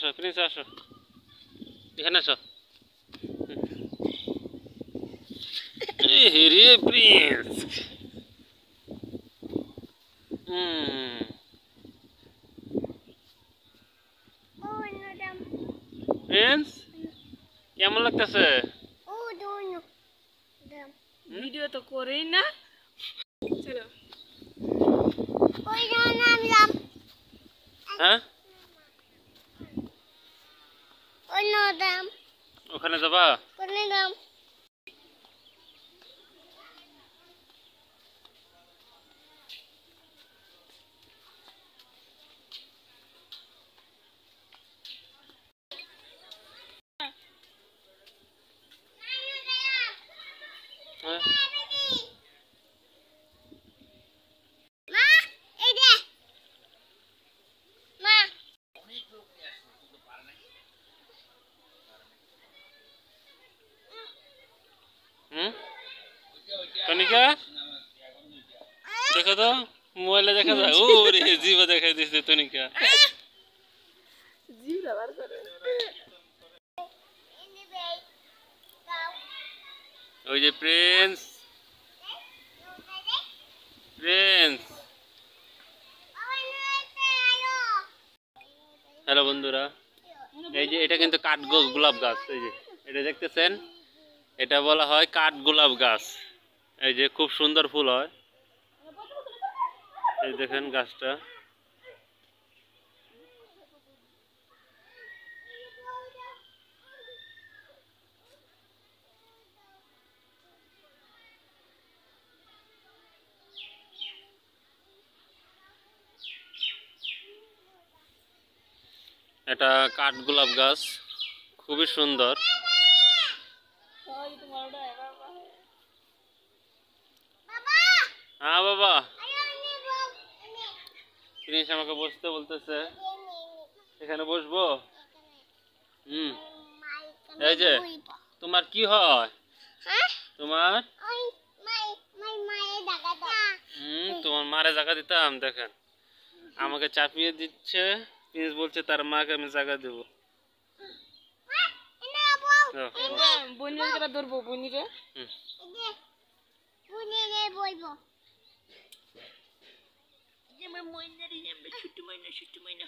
আসো প্রিন্স আসো এখানে আসো রে প্রিন্স প্রিন্স কেমন লাগতেছে ভিডিও তো করেই না চলো হ্যাঁ ওখানে যাবা হ্যাঁ কনিকা দেখো তো মোবাইলে দেখা যায় ও রে জিবা দেখাই দিছে তনিকা জিভ ব্যবহার করে ওই যে প্রিন্স প্রিন্স হ্যালো বন্ধুরা এই যে এটা কিন্তু কাঠ গোলাপ গাছ এই যে এটা দেখতেছেন এটা বলা হয় কাঠ গোলাপ গাছ এই যে খুব সুন্দর ফুল হয় এই দেখেন গাছটা এটা কাঠ গোলাপ গাছ খুবই সুন্দর হ্যাঁ বাবা প্রিন্স আমাকে বসতে বলতেছে এখানে বসবো এই যে তোমার কি হয় তোমার তোমার মারে জায়গা দিতাম দেখেন আমাকে চাপিয়ে দিচ্ছে প্রিন্স বলছে তার মাকে আমি জায়গা দেবো বনিরা ধরবো বনিরে বইবো যে আমার মইনারি আমরা ছোট মইনা